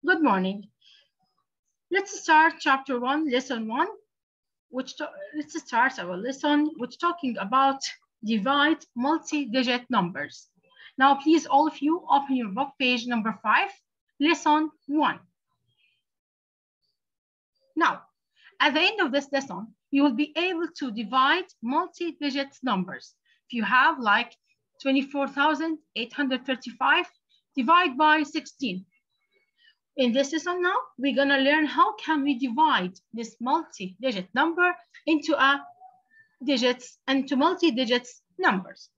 Good morning. Let's start chapter 1, lesson 1, let's start our lesson which talking about divide multi-digit numbers. Now, please, all of you, open your book, page number 5, lesson 1. Now, at the end of this lesson, you will be able to divide multi-digit numbers. If you have like 24,835, divide by 16. In this lesson now, we're gonna learn how can we divide this multi-digit number into multi-digit numbers.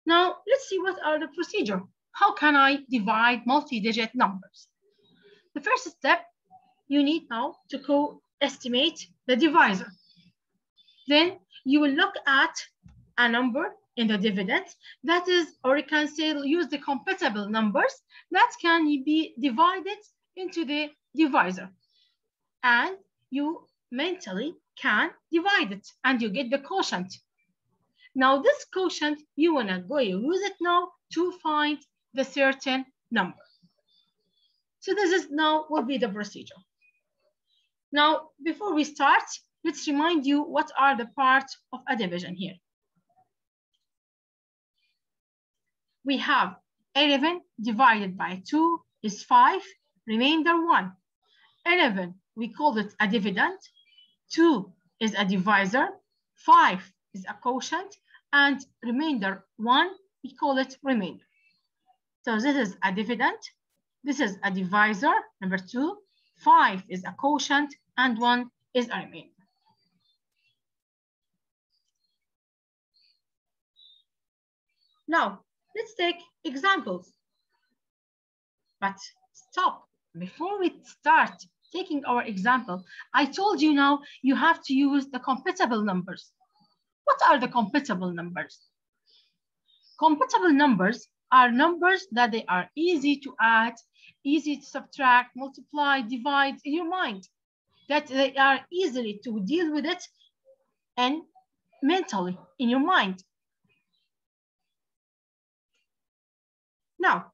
Now, let's see what are the procedure. How can I divide multi-digit numbers? The first step, you need now to estimate the divisor. Then you will look at a number in the dividend that is, or you can say use the compatible numbers that can be divided into the divisor. And you mentally can divide it and you get the quotient. Now this quotient, you wanna go use it now to find the certain number. So this is now will be the procedure. Now, before we start, let's remind you what are the parts of a division here. We have 11 divided by 2 is 5, remainder 1. 11, we call it a dividend. 2 is a divisor. 5 is a quotient. And remainder 1, we call it remainder. So this is a dividend. This is a divisor, number 2. 5 is a quotient. And 1 is a remainder. Now, let's take examples. But stop. Before we start taking our example, I told you now you have to use the compatible numbers. What are the compatible numbers? Compatible numbers are numbers that they are easy to add, easy to subtract, multiply, divide in your mind. That they are easily to deal with it and mentally in your mind. Now,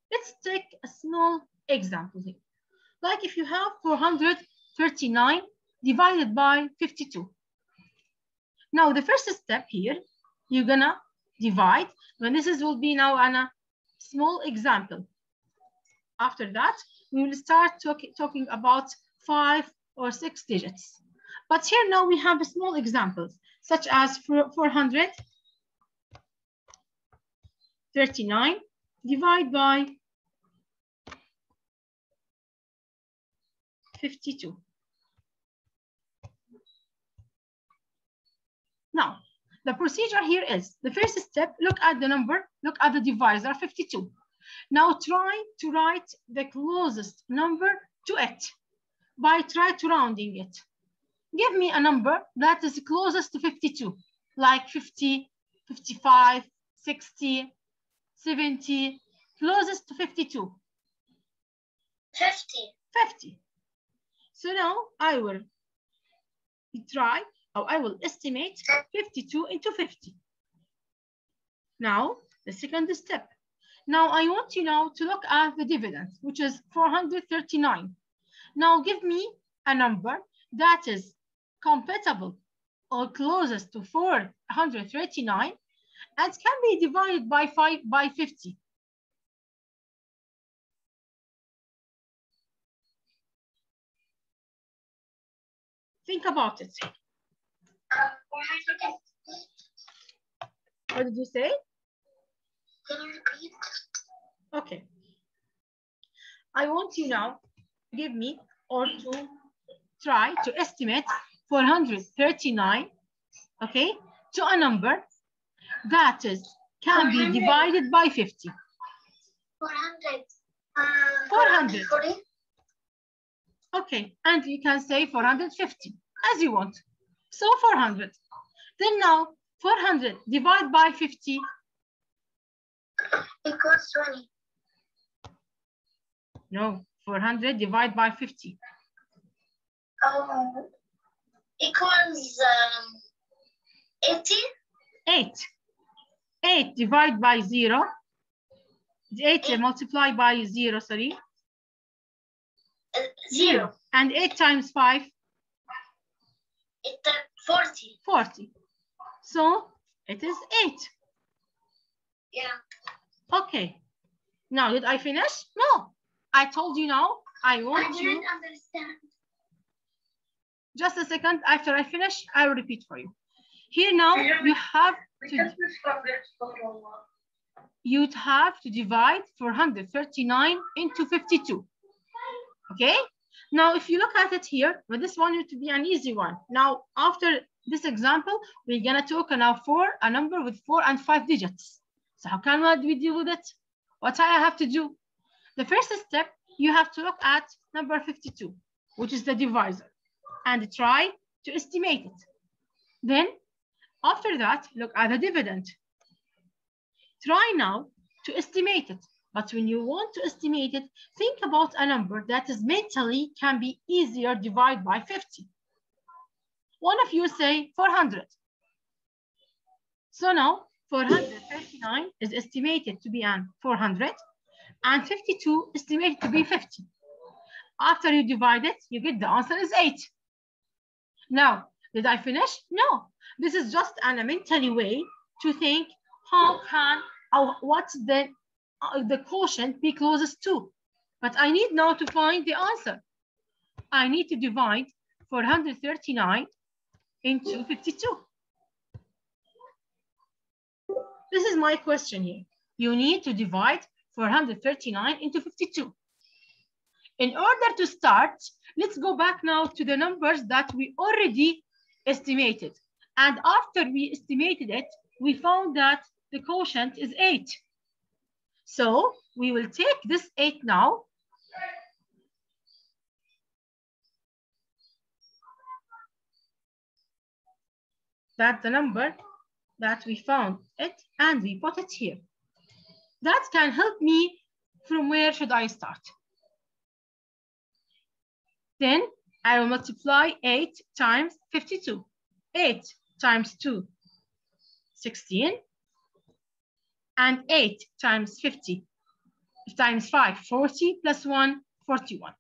let's take a small example here. Like if you have 439 divided by 52. Now, the first step here, you're gonna divide, when this will be now a small example. After that, we will start talking about 5 or 6 digits. But here now we have small examples, such as 439 divided by 52. Now, the procedure here is, the first step, look at the number, look at the divisor, 52. Now try to write the closest number to it by try to rounding it. Give me a number that is closest to 52, like 50, 55, 60, 70, closest to 52. 50. 50. So now I will try, or I will estimate 52 into 50. Now, the second step. Now I want you now to look at the dividend, which is 439. Now give me a number that is compatible or closest to 439 and can be divided by 50. Think about it. What did you say? Can you repeat? Okay. I want you now to give me or to try to estimate 439, okay, to a number that can be divided by 50. 400. 400. Okay, and you can say 450 as you want. So 400. Then now 400 divided by 50 equals 20. No, 400 divided by 50. Equals 80. 8. 8 divided by 0. The 8 multiplied by 0, sorry. 0. And 8 times 5? It's 40. 40. So it is 8. Yeah. Okay. Now, did I finish? No. I told you now. I want I you. didn't understand. Just a second. After I finish, I will repeat for you. Here now, you have to divide 439 into 52. Okay? Now, if you look at it here, well, this one used to be an easy one. Now, after this example, we're going to talk now for a number with 4 and 5 digits. So how can we deal with it? What I have to do? The first step, you have to look at number 52, which is the divisor, and try to estimate it. Then, after that, look at the dividend. Try now to estimate it. But when you want to estimate it, think about a number that is mentally can be easier divided by 50. One of you say 400. So now 439 is estimated to be an 400 and 52 estimated to be 50. After you divide it, you get the answer is 8. Now, did I finish? No. This is just an elementary way to think how can or what's the quotient be closest to. But I need now to find the answer. I need to divide 439 into 52. This is my question here. You need to divide 439 into 52. In order to start, let's go back now to the numbers that we already estimated. And after we estimated it, we found that the quotient is 8. So we will take this 8 now. That's the number that we found it, and we put it here. That can help me. From where should I start? Then I will multiply 8 times 52. 8 times 2, 16. And 8 times 50 times 5, 40 plus 1, 41.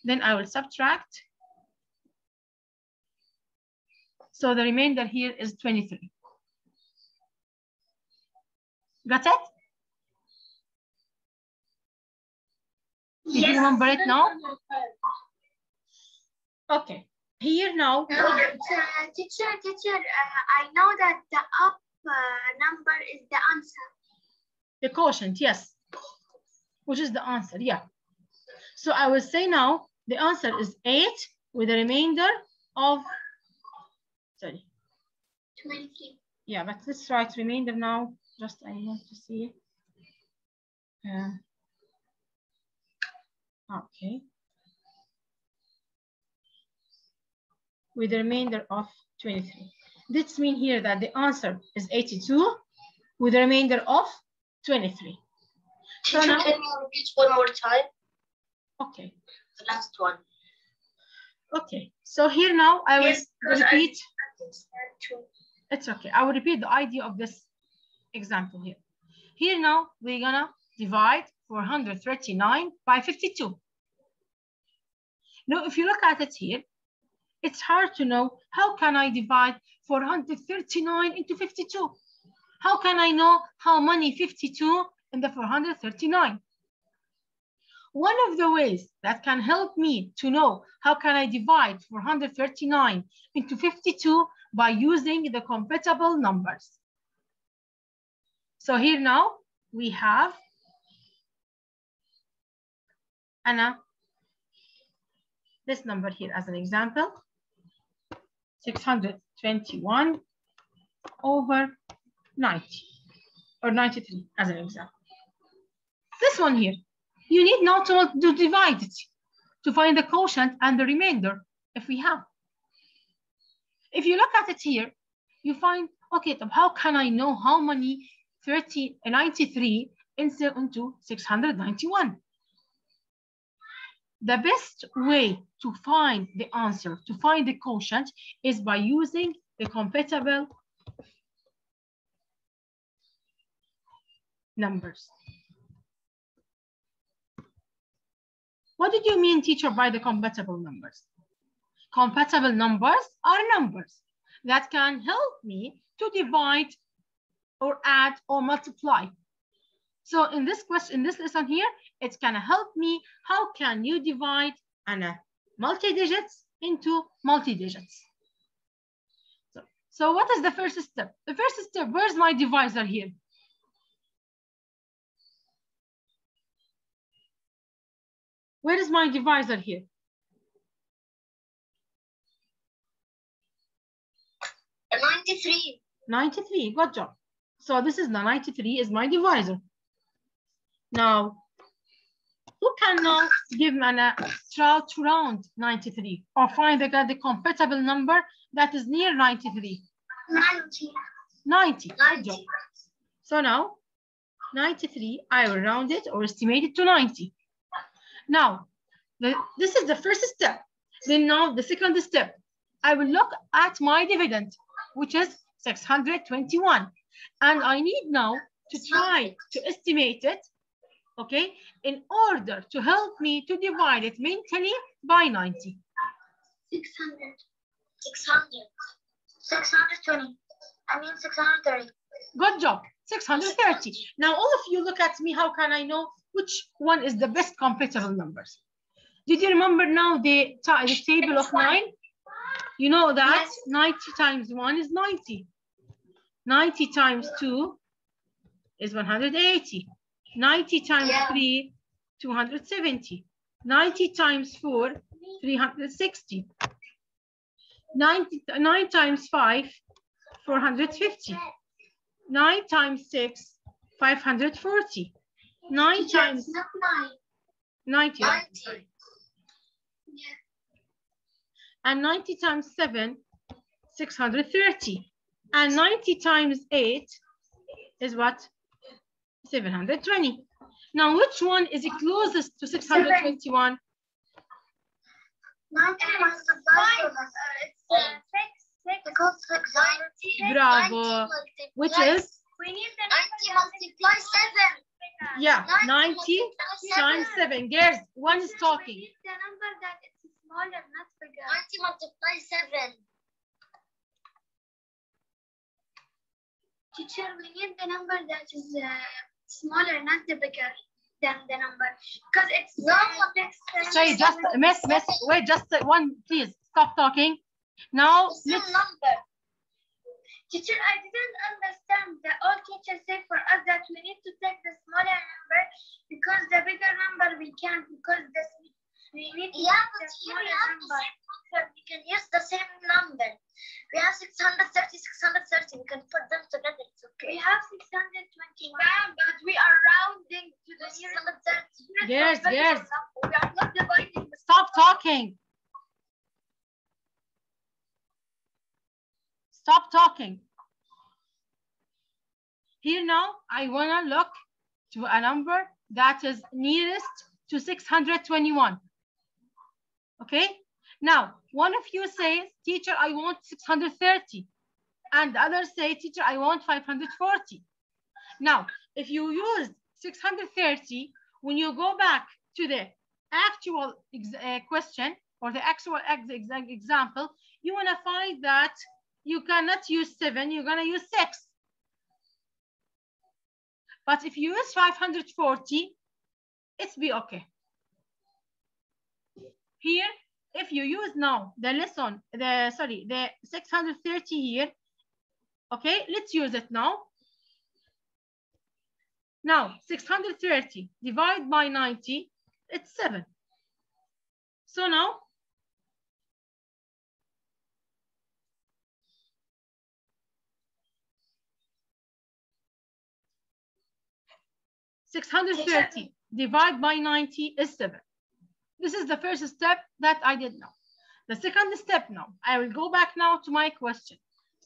Then I will subtract. So the remainder here is 23. Got it? Did you remember it now? Okay. Here now. Teacher, I know that the up number is the answer. The quotient, yes. Which is the answer, yeah. So I will say now the answer is 8 with a remainder of, sorry. 23. Yeah, but let's write remainder now. Just I want to see. Okay. With a remainder of 23. This means here that the answer is 82 with a remainder of 23. So now, can you repeat one more time? Okay. The last one. Okay. So here now I will repeat. It's okay. I will repeat the idea of this example here. Here now we're gonna divide 439 by 52. Now if you look at it here, it's hard to know how can I divide 439 into 52. How can I know how many 52 in the 439? One of the ways that can help me to know how can I divide 439 into 52 by using the compatible numbers. So here now we have this number here as an example, 621 over 90 or 93 as an example. This one here, you need now to divide it to find the quotient and the remainder if we have. If you look at it here, you find, okay, how can I know how many 93 into 691? The best way to find the answer, to find the quotient, is by using the compatible numbers. What did you mean, teacher, by the compatible numbers? Compatible numbers are numbers that can help me to divide or add or multiply. So in this question, in this lesson here, it's gonna help me. How can you divide multi-digits into multi-digits? So what is the first step? The first step, where's my divisor here? Where is my divisor here? 93. 93, good job. So this is the 93 is my divisor. Now, who can now give a try to round 93 or find the compatible number that is near 93? 90. 90, good job. So now, 93, I will round it or estimate it to 90. Now, this is the first step. Then now the second step, I will look at my dividend, which is 621. And I need now to try to estimate it, okay, in order to help me to divide it mentally by 90. 600. 620. I mean 630. Good job, 630. Now all of you look at me, how can I know which one is the best compatible numbers? Did you remember now the table of 9? You know that yes. 90 times 1 is 90. 90 times 2 is 180. 90 times 3, 270. 90 times 4, 360. 9 times 5, 450. 9 times 6, 540. 9 times 90. And 90 times 7, 630. And 90 times 8 is what? 720. Now, which one is the closest to 621? Bravo. Which is? We need the 90 multiply 7. Yeah, 90 times 7. Girls, one is talking. We need the number that is smaller, not bigger. 90 multiply 7. Teacher, we need the number that is smaller, not the bigger than the number. Because it's Say just miss, wait, just one, please stop talking. Now let's number. Teacher, I didn't understand. The old teacher said for us that we need to take the smaller number because the bigger number we can't, because we need to take the smaller number. We can use the same number. We have 630, 630. We can put them together. It's okay. We have 621. But we are rounding to the nearest 30. Yes. We are not dividing. Stop talking. Stop talking. Here now, I want to look to a number that is nearest to 621. Okay? Now, one of you says, teacher, I want 630. And the other say, teacher, I want 540. Now, if you use 630, when you go back to the actual question or the actual example, you want to find that you cannot use 7, you're going to use 6. But if you use 540, it's be okay. Here, if you use now the 630 here, okay, let's use it now. Now, 630 divided by 90, it's 7. So now, $630 divided by 90 is 7. This is the first step that I did now. The second step now, I will go back now to my question.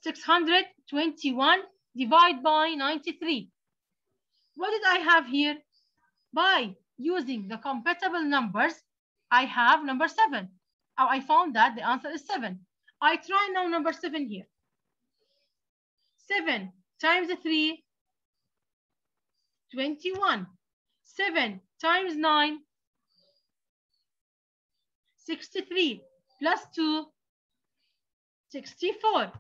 621 divided by 93. What did I have here? By using the compatible numbers, I have number 7. Oh, I found that the answer is 7. I try now number 7 here. 7 times 3 21. 7 times 9, 63, plus 2, 64.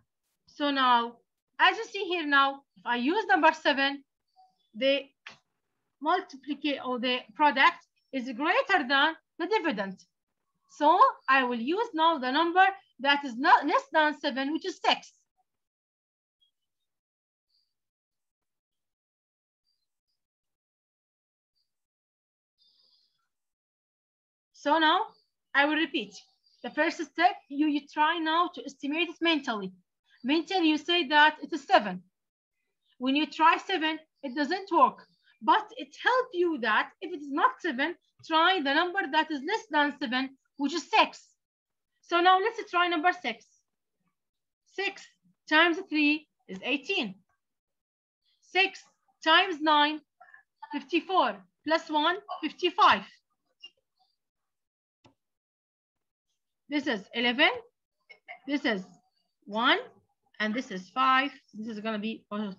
So now, as you see here now, if I use number 7, the multiplication or the product is greater than the dividend. So I will use now the number that is not less than 7, which is 6. So now I will repeat. The first step, you try now to estimate it mentally. Mentally, you say that it is 7. When you try 7, it doesn't work. But it helps you that if it is not 7, try the number that is less than 7, which is 6. So now let's try number 6. 6 times 3 is 18. 6 times 9, 54, plus 1, 55. This is 11, this is 1, and this is 5. This is going to be 11.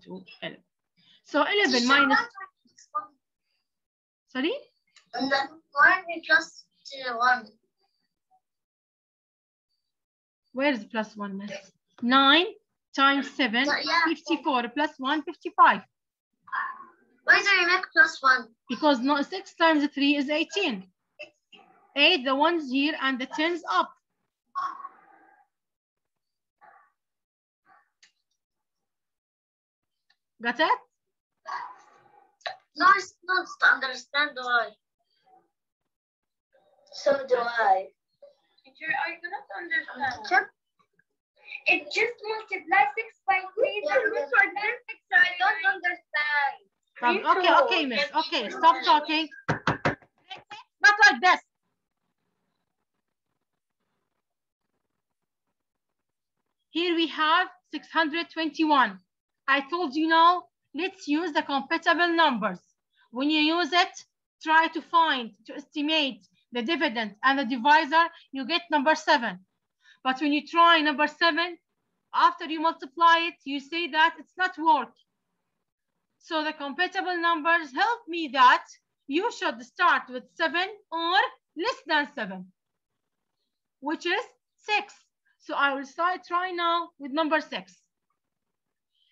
So 11 minus... Sorry? And then 1 plus 1. Where is plus 1, miss? 9 times 7, 54, plus 1, 55. Why do you make plus 1? Because 6 times 3 is 18. 8, the 1's here, and the 10's up. Got it? No, it's not to understand why. So do I. Teacher, I cannot understand. Teacher? It just multiplies 6 by 3. That's not so identical, so I don't understand. Okay, miss. Okay, stop talking. Not like this. Here we have 621. I told you now, let's use the compatible numbers. When you use it, try to estimate the dividend and the divisor, you get number 7. But when you try number 7, after you multiply it, you say that it's not work. So the compatible numbers help me that you should start with 7 or less than 7, which is 6. So I will try now with number 6.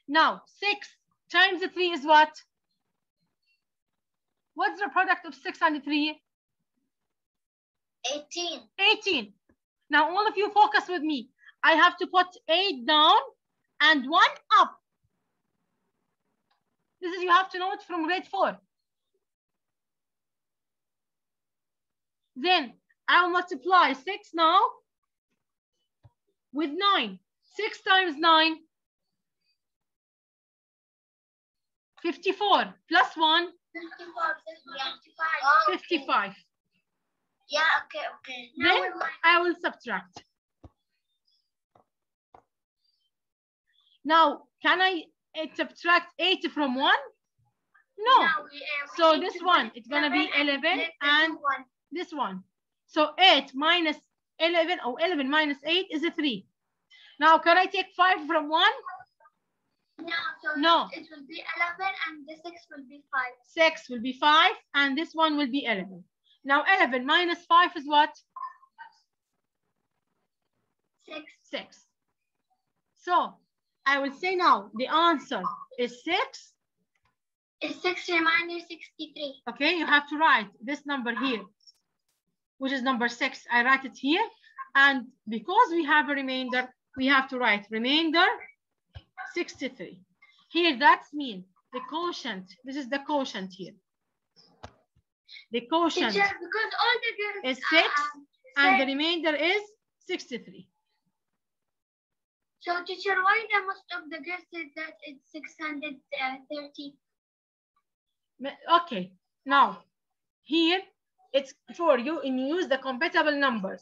Now, 6 times 3 is what? What's the product of 6 and 3? 18. 18. Now, all of you focus with me. I have to put 8 down and 1 up. This is, you have to know it from grade 4. Then I'll multiply 6 now with 9. 6 times 9, 54, plus 1, 55. Yeah, okay. Then I will subtract. Now, can I subtract 8 from 1? No. So this one, it's going to be 11 and this one. So 8 minus 11, or 11 minus 8 is a 3. Now, can I take 5 from 1? No. It will be 11 and the 6 will be 5. 6 will be 5 and this one will be 11. Now 11 minus 5 is what? 6. So I will say now the answer is 6. It's 6 remainder 63. Okay, you have to write this number here, which is number 6. I write it here. And because we have a remainder, we have to write remainder 63. Here, that's mean the quotient. This is the quotient here. The quotient Teacher, because all the girls is 6 and the remainder is 63. So, teacher, why the most of the girls said that it's 630? Okay, now here it's for you and you use the compatible numbers.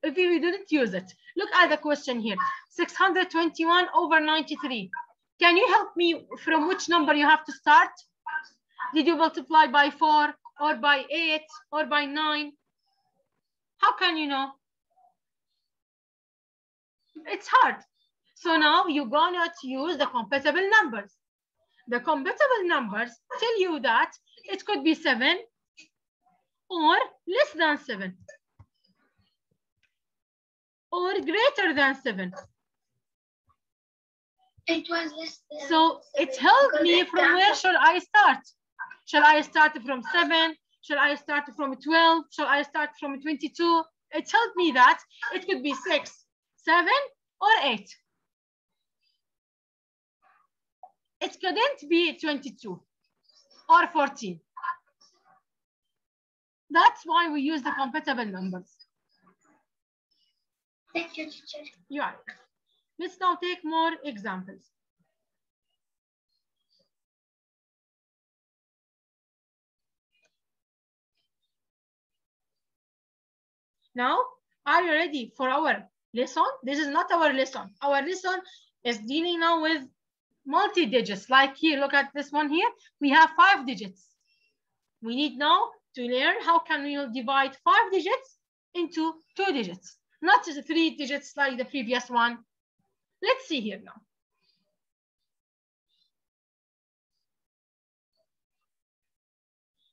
If you didn't use it, look at the question here. 621 over 93. Can you help me from which number you have to start? Did you multiply by 4 or by 8 or by 9? How can you know? It's hard. So now you're going to use the compatible numbers. The compatible numbers tell you that it could be 7 or less than 7 or greater than 7. It was less than So 7 it helped me because from where should I start? Shall I start from 7? Shall I start from 12? Shall I start from 22? It helped me that it could be 6, 7, or 8. It couldn't be 22 or 14. That's why we use the compatible numbers. Thank you, teacher. Yeah. Let's now take more examples. Now, are you ready for our lesson? This is not our lesson. Our lesson is dealing now with multi-digits. Like here, look at this one here. We have 5 digits. We need now to learn how can we divide 5 digits into 2 digits, not just 3 digits like the previous one. Let's see here now.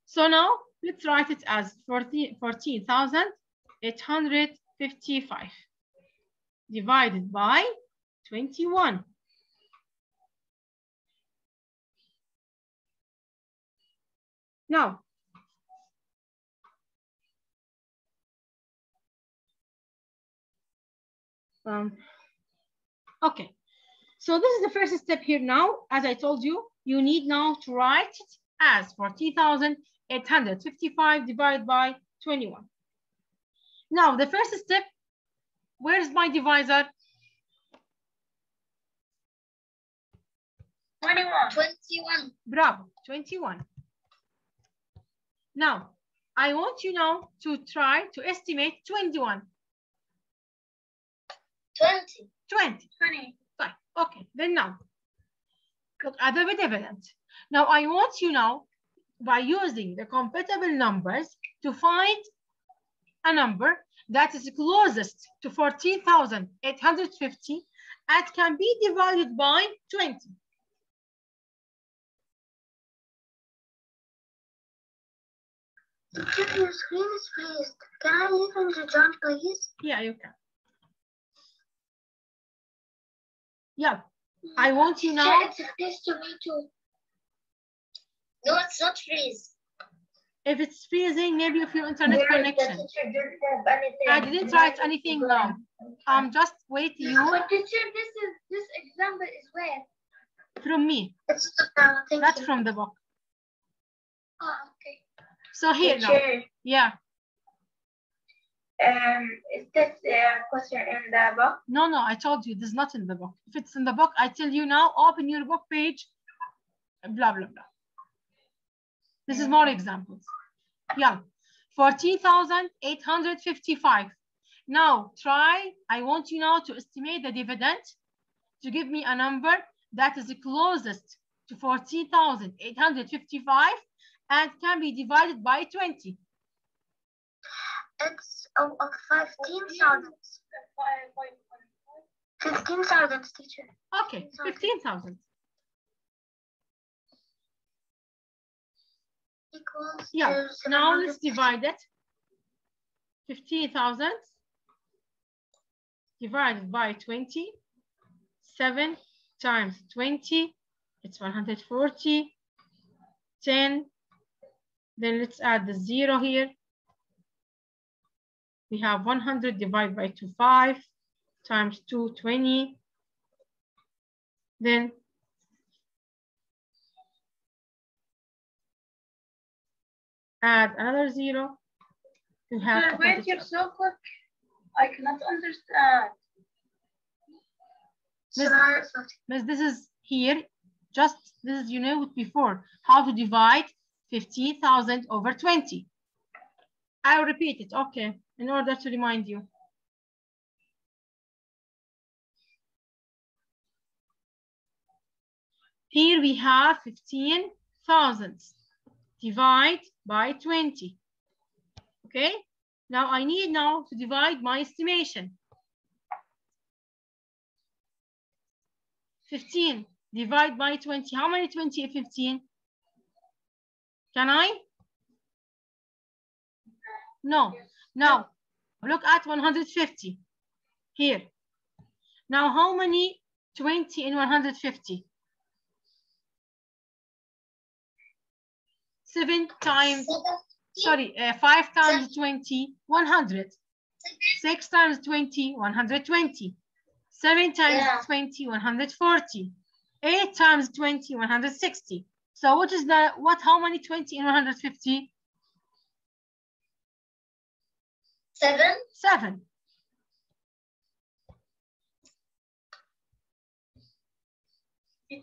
So now let's write it as 14,855 divided by 21. Now, okay. So this is the first step here now. As I told you, you need now to write it as 14,855 divided by 21. Now, the first step, where's my divisor? 21. Bravo, 21. Now, I want you now to try to estimate 21. 20. 20. Fine. Okay, then now, look at the dividend. Now, I want you now, by using the compatible numbers, to find a number that is closest to 14,850 and can be divided by 20. Your screen is freezed. Can I leave in the joint, please? Yeah, you can. Yeah, I want you now. It's freeze to me too. No, it's not freeze. If it's freezing, maybe if your internet connection. I didn't write anything now. I'm just waiting you. But teacher, this example is where? From me. It's not from the book. Oh, okay. So here now. Yeah. Is this question in the book? No, I told you this is not in the book. If it's in the book, I tell you now, open your book page, blah, blah, blah. This is more examples. Yeah, 14,855. Now try, I want you now to estimate the dividend to give me a number that is the closest to 14,855 and can be divided by 20. It's 15,000. 15,000, teacher. Okay, 15,000. Equals. Yeah, now let's divide it. 15,000 divided by 20. 7 times 20, it's 140. 10. Then let's add the 0 here. We have 100 divided by 2, 5 times 2, 20. Then add another 0. You have wait, you're so quick. I cannot understand. Miss, this is here. Just this is, you know it before. How to divide 15,000 over 20. I'll repeat it, okay, in order to remind you. Here we have 15,000. Divide by 20. Okay, now I need now to divide my estimation. 15 divide by 20. How many 20 is 15? Can I? No. Now, look at 150 here. Now, how many 20 in 150? 7 times, sorry, 5 times 20, 100. 6 times 20, 120. 7 times 20, 140. 8 times 20, 160. So what is the, how many 20 in 150? 7. 7.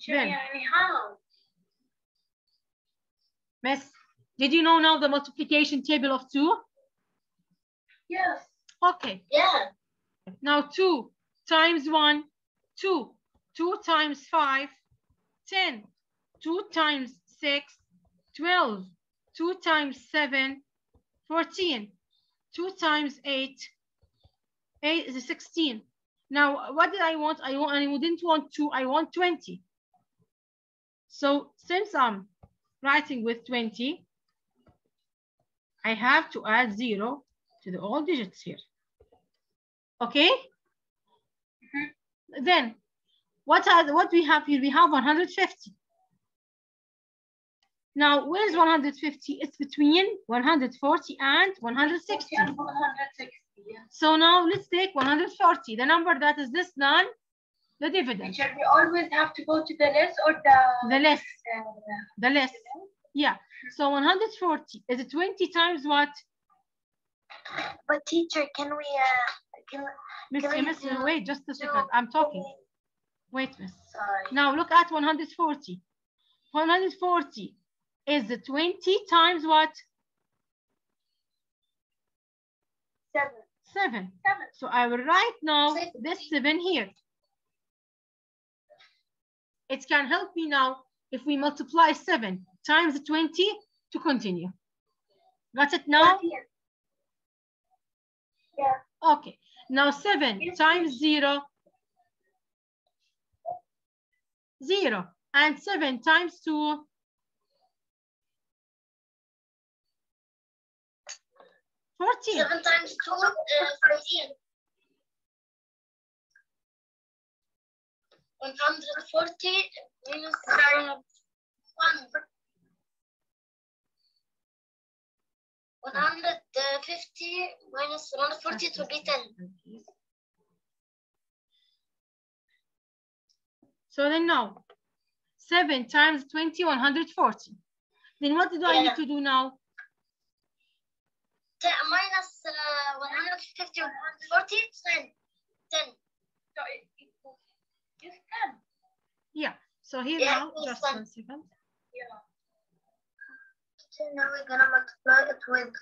Then, how? Miss, did you know now the multiplication table of 2? Yes. Okay. Yeah. Now 2 times 1, 2. 2 times 5, 10. 2 times 6, 12. 2 times 7, 14. 2 times 8, 8 is 16. Now, what did I want? I didn't want 2, I want 20. So since I'm writing with 20, I have to add 0 to the all digits here. Okay? Then, what we have here? We have 150. Now, where's 150? It's between 140 and 160. 160, yeah. So now let's take 140, the number that is less than the dividend. Teacher, we always have to go to the less or the less. The less. Yeah. So 140 is 20 times what? But teacher, can we Miss, wait just a second. I'm talking. Wait, Miss. Sorry. Now look at 140. 140 is 20 times what? 7. 7. So I will write now this 7 here. It can help me now if we multiply 7 times 20 to continue. Got it now? Yeah. Okay. Now 7 times 0, 0. And 7 times 2, 14. 7 times 2 is 14. 140 minus 1. 150 minus 140 to be 10. So then now, 7 times 20, 140. Then what do I need to do now? Minus 150, 140, 10. 10. So it equals 10. Yeah. So here now, just 1 second. Yeah. So now we're gonna multiply it with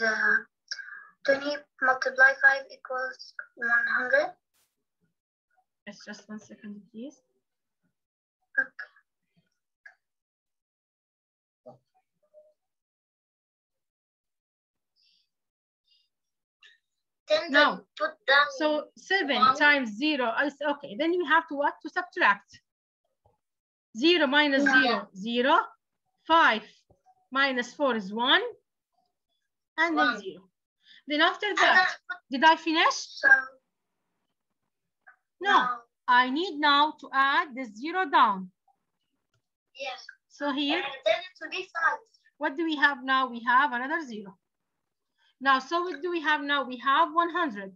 20 multiply 5 equals 100. It's just 1 second, please. Okay. Now, so 7 times 0 is okay. Then you have to what? To subtract. 0 minus 0, 0. 5 minus 4 is 1. And then 0. Then after that, did I finish? No. I need now to add the 0 down. Yes. So here, and then it will be 5. What do we have now? We have another 0. Now, so what do we have now? We have 100.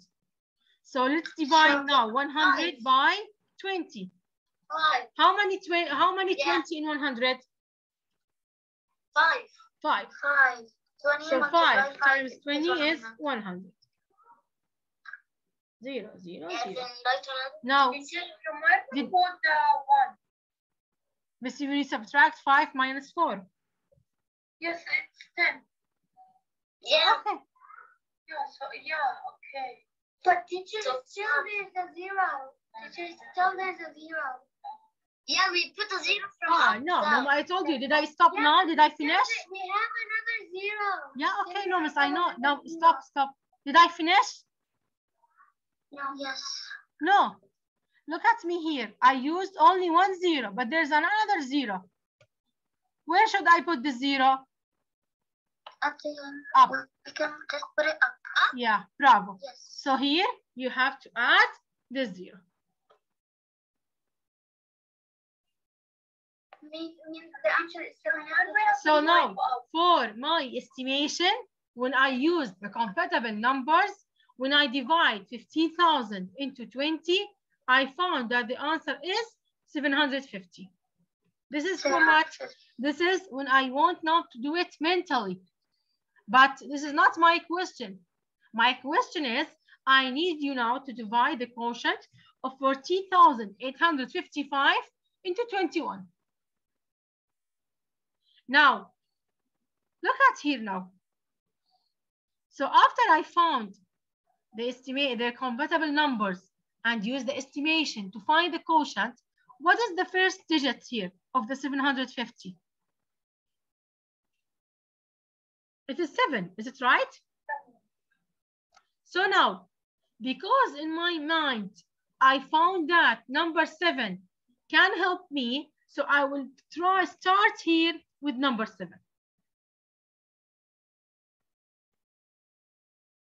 So let's divide now 100 by 20. 5. How many 20 in 100? 5. 5. 5. 20 So 5 times 20 is 100. 0, 0, 0. Now, Miss, you will subtract 5 minus 4. Yes, it's 10. Yeah. Okay. Yeah, so okay. But teacher, still there's a 0. Teacher, still there's a 0. Yeah, we put a 0 from no, I told you. Did I stop now? Did I finish? We have another 0. Yeah, okay, no, Miss, I know. No, stop. Did I finish? No. Yes. No. Look at me here. I used only 1 0, but there's another 0. Where should I put the 0? Up. We can just put it up. Yeah, bravo. Yes. So here you have to add the 0. Means the answer is 700. So now, for my estimation, when I use the compatible numbers, when I divide 15,000 into 20, I found that the answer is 750. This is for what? This is when I want now to do it mentally. But this is not my question. My question is, I need you now to divide the quotient of 14,855 into 21. Now, look at here now. So after I found the compatible numbers and use the estimation to find the quotient, what is the first digit here of the 750? It is 7, is it right? So now, because in my mind, I found that number 7 can help me, so I will start here with number 7.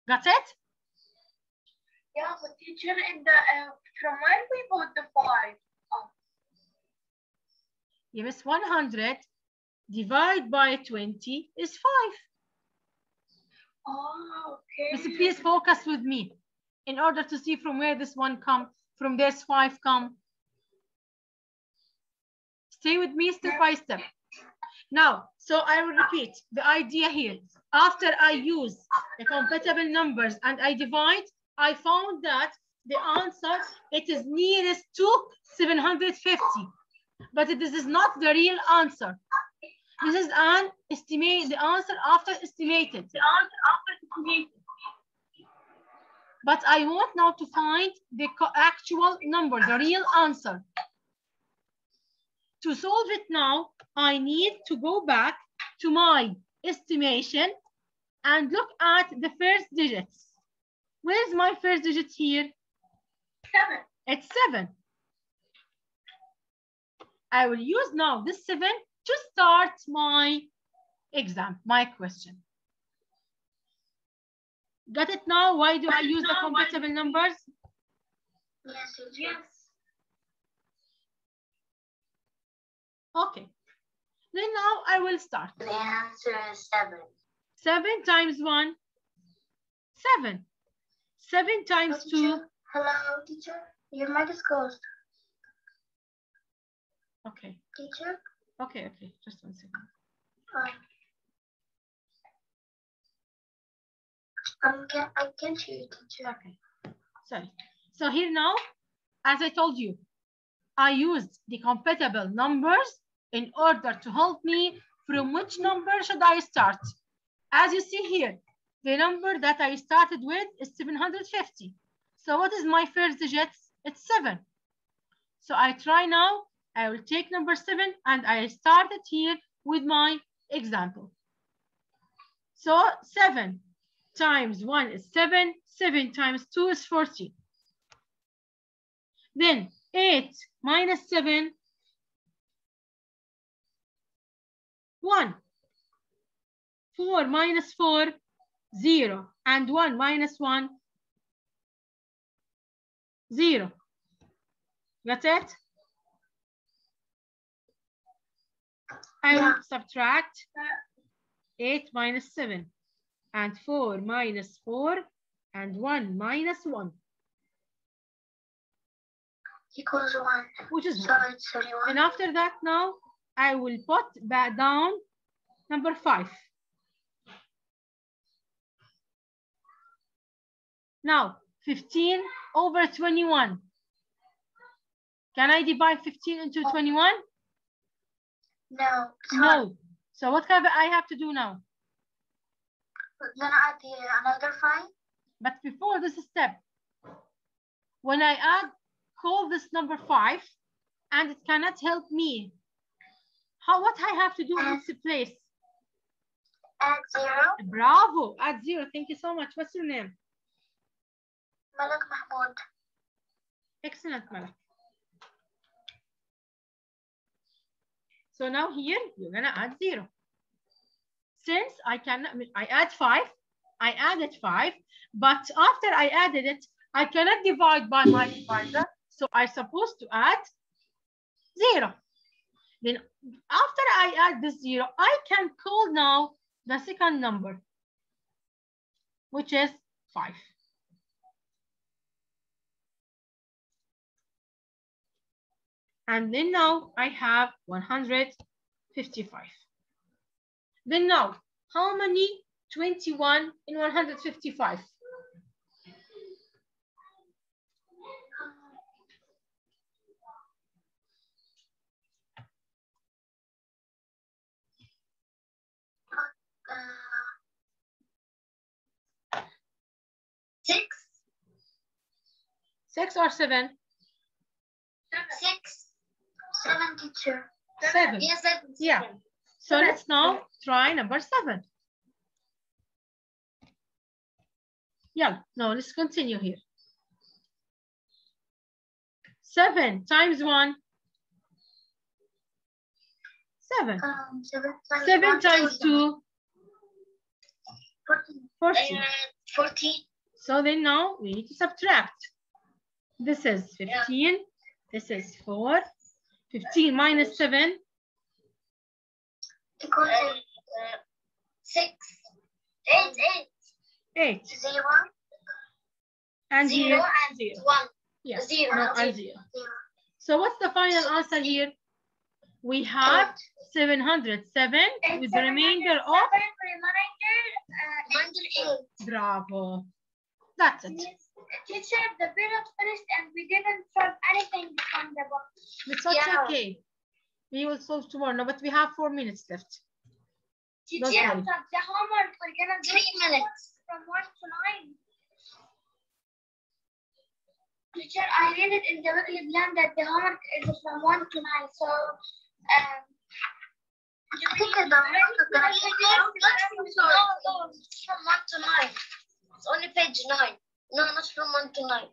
Got it? Yeah, but teacher, in the from where we put the 5? Yes, 100 divided by 20 is 5. Oh, okay. Miss, please focus with me in order to see from where this one comes, from this 5 come. Stay with me step by step. Now, so I will repeat the idea here. After I use the compatible numbers and I divide, I found that the answer, it is nearest to 750. But this is not the real answer. This is an estimate, the answer after estimated. But I want now to find the actual number, the real answer. To solve it now, I need to go back to my estimation and look at the first digits. Where's my first digit here? 7. It's 7. I will use now this 7 to start my exam, my question. Got it now? Why do I use the compatible numbers? Yes, yes. Okay. Then now I will start. The answer is 7. 7 times 1, 7. 7 times 2. Hello, teacher. Your mic is closed. Okay. Teacher? Okay, okay. Just 1 second. I can't hear you, teacher. Okay. Sorry. So here now, as I told you, I used the compatible numbers in order to help me from which number should I start. As you see here, the number that I started with is 750. So what is my first digit? It's 7. So I try now, I will take number 7 and I started here with my example. So 7 times 1 is 7, 7 times 2 is 40. Then 8 minus 7, 1. 4 minus 4, 0. And 1 minus 1, 0. Got it? I will subtract 8 minus 7 and 4 minus 4 and 1 minus 1. Equals 1. Which is 1. So it's 31. And after that now, I will put back down number 5. Now, 15 over 21. Can I divide 15 into 21? No. No. So what have I have to do now? Then add another 5. But before this step, when I call this number 5, and it cannot help me, what I have to do in its place? Add 0. Bravo, add 0. Thank you so much. What's your name? Malak Mahmoud. Excellent, Malak. So now here, you're gonna add 0. Since I add 5, I added 5, but after I added it, I cannot divide by my divisor, so I'm supposed to add 0. Then after I add this 0, I can call now the second number, which is 5. And then now I have 155. Then now, how many 21 in 155? Six. 6 or 7? 6. 72. 7. Yes, yeah. So let's now try number 7. Yeah, now let's continue here. 7 times 1. 7. 7 times 2. 40. 40. So then now we need to subtract. This is 15. Yeah. This is 4. 15 minus 7. Equals 6. 8. 8. 0. And 0 here, and 0. 1. Yes. 0. No, and 0. So what's the final answer here? We have 707 with the remainder of 8. Bravo. That's it. Teacher, the period finished and we didn't solve anything from the book. It's okay. We will solve tomorrow, but we have 4 minutes left. Teacher, the homework we're gonna do 3 minutes from 1 to 9. Teacher, I read it in the weekly plan that the homework is from 1 to 9. So, you think the homework is from 1 to 9. It's only page 9. No, not from 1 to 9.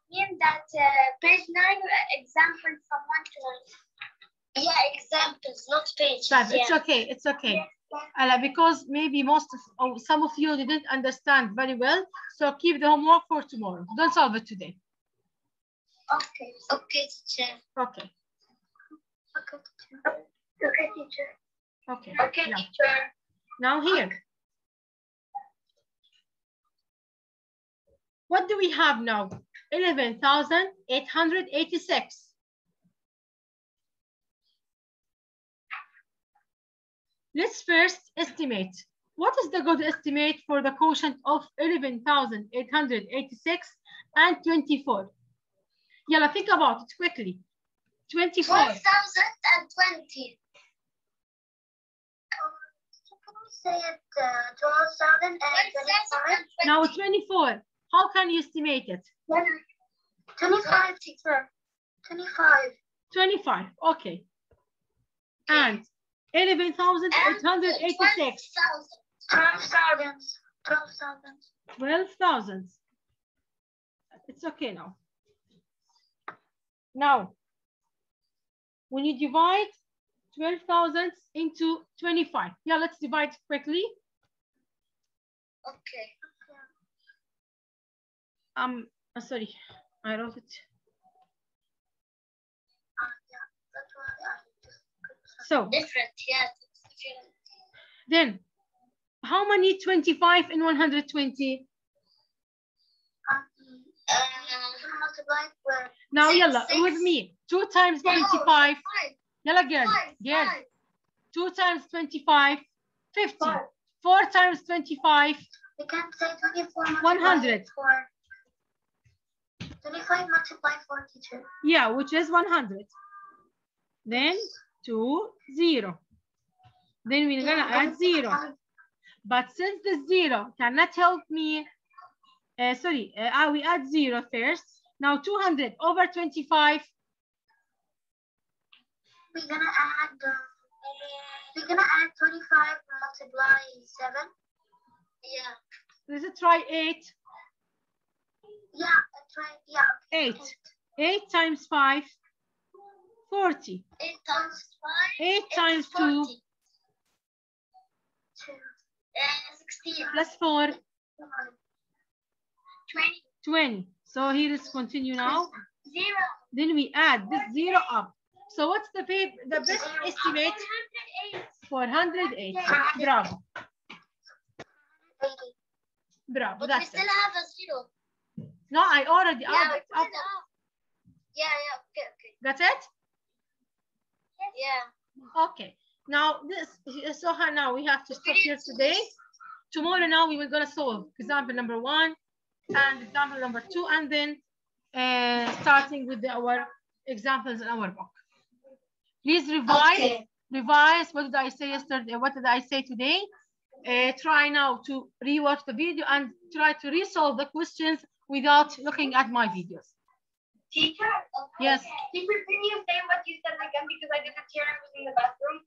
I mean that page 9 examples from 1 to 9. Yeah, examples, not pages. It's okay. It's okay. Yes. Because maybe some of you didn't understand very well, so keep the homework for tomorrow. Don't solve it today. Okay. Okay, teacher. Okay. Okay, teacher. Okay, teacher. Okay. Okay, yeah. teacher. Now here. Okay. What do we have now? 11,886. Let's first estimate. What is the good estimate for the quotient of 11,886 and 24? Yalla, think about it quickly. 24. 12,020. Can we say it 12,025? Now 24. How can you estimate it? 25, teacher. 25. 25. Okay. And 11,886. 12,000. 12,000. It's okay now. Now, when you divide 12,000 into 25. Yeah, let's divide quickly. Okay. Sorry, I wrote it. So different, yes. Then, how many 25 in 120? Now, yalla, with me. 2 times 25. Yalla, girls. 2 times 25, 50. 4 times 25. We can say 24 100. 25 multiplied 4, teacher. Yeah, which is 100. Then 2, 0. Then we're gonna add 0. But since the 0 cannot help me, we add 0 first. Now 200 over 25. We're gonna add 25 multiply 7. Yeah. Let's try 8. Yeah, try, yeah. 8. 8 times 5. 40. 8 times 5. 8 times 2. 16. Plus 4. 20. 20. So here is continue now. 0. Then we add this 0 up. So what's the best estimate? 408. 408. Bravo. Bravo. But we That's still it. have a 0. No, I already Yeah, added we up. put it up. Yeah, okay. That's it? Yeah. Okay. Now this, so now we have to stop here today. Tomorrow now we will gonna solve example number 1 and example number 2, and then starting with our examples in our book. Please revise. Okay. Revise. What did I say yesterday? What did I say today? Try now to rewatch the video and try to resolve the questions without looking at my videos. Teacher? Yes. Teacher, can you say what you said again, because I didn't hear, I was in the bathroom?